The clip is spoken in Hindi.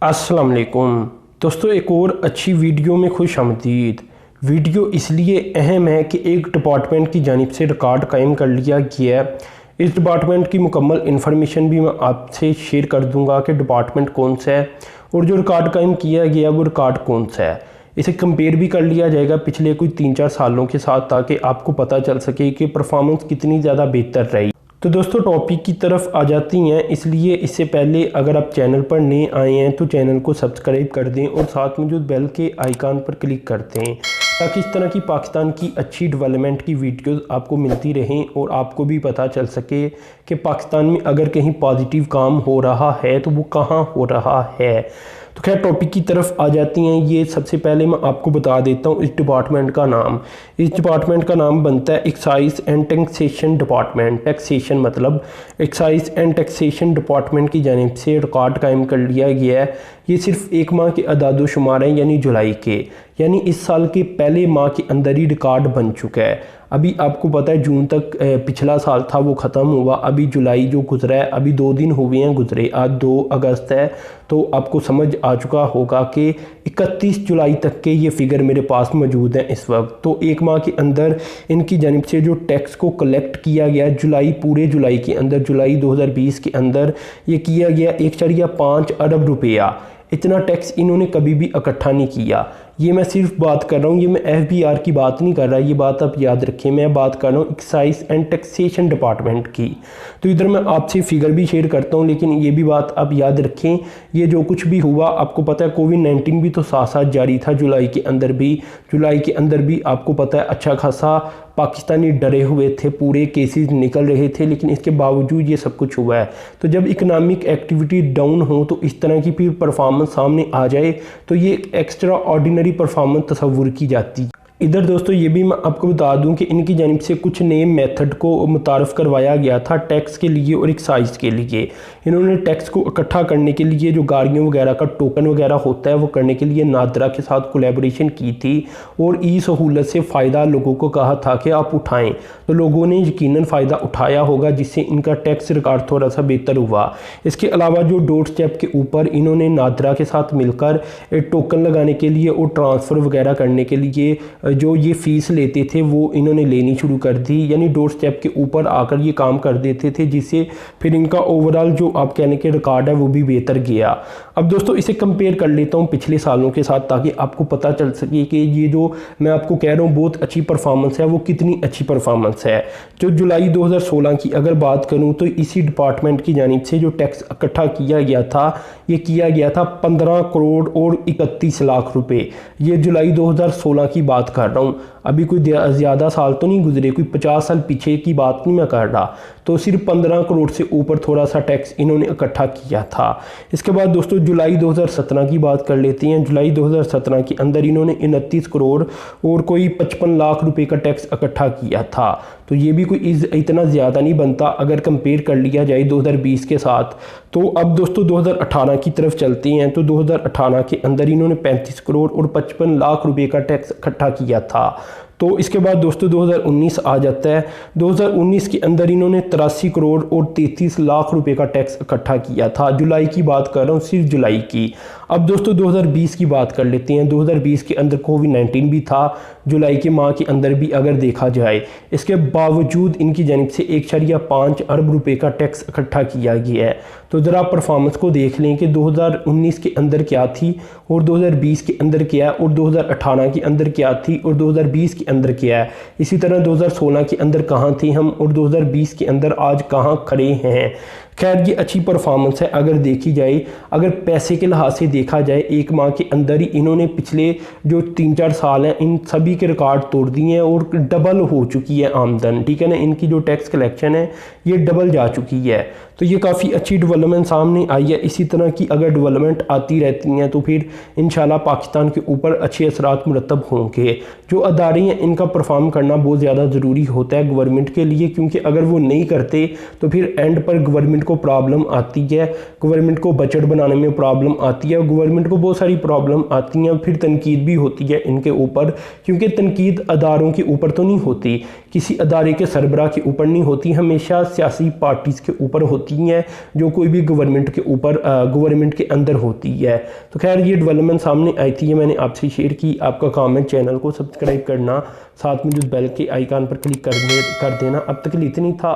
अस्सलाम वालेकुम दोस्तों, एक और अच्छी वीडियो में खुश आमदीद। वीडियो इसलिए अहम है कि एक डिपार्टमेंट की जानिब से रिकॉर्ड कायम कर लिया गया है। इस डिपार्टमेंट की मुकम्मल इन्फॉर्मेशन भी मैं आपसे शेयर कर दूंगा कि डिपार्टमेंट कौन सा है और जो रिकॉर्ड कायम किया गया वो रिकॉर्ड कौन सा है। इसे कंपेयर भी कर लिया जाएगा पिछले कोई 3-4 सालों के साथ, ताकि आपको पता चल सके कि परफॉर्मेंस कितनी ज़्यादा बेहतर रही। तो दोस्तों टॉपिक की तरफ आ जाती हैं, इसलिए इससे पहले अगर आप चैनल पर नए आए हैं तो चैनल को सब्सक्राइब कर दें और साथ मौजूद बेल के आइकन पर क्लिक कर दें, ताकि इस तरह की पाकिस्तान की अच्छी डेवलपमेंट की वीडियोस आपको मिलती रहें और आपको भी पता चल सके कि पाकिस्तान में अगर कहीं पॉजिटिव काम हो रहा है तो वो कहाँ हो रहा है। तो खैर टॉपिक की तरफ आ जाती हैं। ये सबसे पहले मैं आपको बता देता हूँ इस डिपार्टमेंट का नाम। इस डिपार्टमेंट का नाम बनता है excise and taxation department. Taxation मतलब एक्साइज एंड टैक्सेशन डिपार्टमेंट की जानिब से रिकॉर्ड कायम कर लिया गया है। ये सिर्फ एक माह के अदाद शुमार हैं, यानी जुलाई के, यानी इस साल के पहले माह के अंदर ही रिकॉर्ड बन चुका है। अभी आपको पता है जून तक पिछला साल था वो ख़त्म हुआ, अभी जुलाई जो गुजरा है अभी 2 दिन हुए हैं गुजरे, आज 2 अगस्त है। तो आपको समझ आ चुका होगा कि 31 जुलाई तक के ये फिगर मेरे पास मौजूद हैं इस वक्त। तो एक माह के अंदर इनकी जानिब से जो टैक्स को कलेक्ट किया गया जुलाई, पूरे जुलाई के अंदर, जुलाई 2020 के अंदर ये किया गया 1.5 अरब रुपया। इतना टैक्स इन्होंने कभी भी इकट्ठा नहीं किया। ये मैं सिर्फ बात कर रहा हूँ, ये मैं FBR की बात नहीं कर रहा, ये बात आप याद रखें। मैं बात कर रहा हूँ एक्साइज एंड टैक्सेशन डिपार्टमेंट की। तो इधर मैं आपसे फिगर भी शेयर करता हूँ, लेकिन ये भी बात आप याद रखें, ये जो कुछ भी हुआ आपको पता है कोविड-19 भी तो साथ साथ जारी था जुलाई के अंदर भी। जुलाई के अंदर भी आपको पता है अच्छा खासा पाकिस्तानी डरे हुए थे, पूरे केसेस निकल रहे थे, लेकिन इसके बावजूद ये सब कुछ हुआ है। तो जब इकोनॉमिक एक्टिविटी डाउन हो तो इस तरह की फिर परफॉर्मेंस सामने आ जाए तो ये एक्स्ट्रा ऑर्डिनरी परफॉर्मेंस तस्वुर की जाती है। इधर दोस्तों ये भी मैं आपको बता दूं कि इनकी जानिब से कुछ नए मेथड को मुतारफ़ करवाया गया था टैक्स के लिए और एक्साइज के लिए। इन्होंने टैक्स को इकट्ठा करने के लिए जो गाड़ियों वगैरह का टोकन वगैरह होता है वो करने के लिए नादरा के साथ कोलैबोरेशन की थी और ई सहूलत से फ़ायदा लोगों को कहा था कि आप उठाएँ। तो लोगों ने यकीनन फ़ायदा उठाया होगा, जिससे इनका टैक्स रिकॉर्ड थोड़ा सा बेहतर हुआ। इसके अलावा जो डोर स्टेप के ऊपर इन्होंने नादरा के साथ मिलकर टोकन लगाने के लिए और ट्रांसफ़र वगैरह करने के लिए जो ये फ़ीस लेते थे वो इन्होंने लेनी शुरू कर दी, यानी डोर स्टेप के ऊपर आकर ये काम कर देते थे, जिससे फिर इनका ओवरऑल जो आप कहने के रिकॉर्ड है वो भी बेहतर गया। अब दोस्तों इसे कंपेयर कर लेता हूँ पिछले सालों के साथ, ताकि आपको पता चल सके कि ये जो मैं आपको कह रहा हूँ बहुत अच्छी परफॉर्मेंस है वो कितनी अच्छी परफॉर्मेंस है। जो जुलाई 2016 की अगर बात करूँ तो इसी डिपार्टमेंट की जानिब से जो टैक्स इकट्ठा किया गया था ये किया गया था 15 करोड़ और 31 लाख रुपये। ये जुलाई 2016 की बात कर रहा हूँ, अभी कोई ज़्यादा साल तो नहीं गुजरे, कोई 50 साल पीछे की बात नहीं मैं कर रहा। तो सिर्फ 15 करोड़ से ऊपर थोड़ा सा टैक्स इन्होंने इकट्ठा किया था। इसके बाद दोस्तों जुलाई 2017 की बात कर लेते हैं। जुलाई 2017 के अंदर इन्होंने 29 करोड़ और कोई 55 लाख रुपए का टैक्स इकट्ठा किया था। तो ये भी कोई इतना ज़्यादा नहीं बनता अगर कंपेयर कर लिया जाए 2020 के साथ। तो अब दोस्तों 2018 की तरफ चलते हैं। तो 2018 के अंदर इन्होंने 35 करोड़ और 55 लाख रुपए का टैक्स इकट्ठा किया था। तो इसके बाद दोस्तों 2019 आ जाता है। 2019 के अंदर इन्होंने 83 करोड़ और 33 लाख रुपए का टैक्स इकट्ठा किया था। जुलाई की बात कर रहा हूँ, सिर्फ जुलाई की। अब दोस्तों 2020 की बात कर लेते हैं। 2020 के अंदर कोविड-19 भी था जुलाई के माह के अंदर भी अगर देखा जाए। इसके बावजूद इनकी जानिब से 1.5 अरब रुपए का टैक्स इकट्ठा किया गया है। तो ज़रा परफॉर्मेंस को देख लें कि 2019 के अंदर क्या थी और 2020 के अंदर क्या है, और 2018 के अंदर क्या थी और 2020 के अंदर क्या है। इसी तरह 2016 के अंदर कहाँ थे हम और 2020 के अंदर आज कहाँ खड़े हैं। खैर ये अच्छी परफॉर्मेंस है अगर देखी जाए। अगर पैसे के लिहाज से देखा जाए एक माह के अंदर ही इन्होंने पिछले जो 3-4 साल हैं इन सभी के रिकॉर्ड तोड़ दिए हैं और डबल हो चुकी है आमदन, ठीक है ना। इनकी जो टैक्स कलेक्शन है ये डबल जा चुकी है। तो ये काफ़ी अच्छी डेवलपमेंट सामने आई है। इसी तरह की अगर डेवलपमेंट आती रहती हैं तो फिर इंशाल्लाह पाकिस्तान के ऊपर अच्छे असरात मुरतब होंगे। जो अदारे हैं इनका परफॉर्म करना बहुत ज़्यादा ज़रूरी होता है गवर्नमेंट के लिए, क्योंकि अगर वो नहीं करते तो फिर एंड पर गवर्नमेंट को प्रॉब्लम आती है, गवर्नमेंट को बजट बनाने में प्रॉब्लम आती है, गवर्नमेंट को बहुत सारी प्रॉब्लम आती हैं। फिर तनकीद भी होती है इनके ऊपर, क्योंकि तनकीद अदारों के ऊपर तो नहीं होती, किसी अदारे के सरबराह के ऊपर नहीं होती, हमेशा सियासी पार्टीज़ के ऊपर होती हैं, जो कोई भी गवर्नमेंट के ऊपर गवर्नमेंट के अंदर होती है। तो खैर ये डेवलपमेंट सामने आई थी, ये मैंने आपसे शेयर की। आपका काम है चैनल को सब्सक्राइब करना, साथ में जो बेल के आइकन पर क्लिक कर देना। अब तक के लिए इतनी था।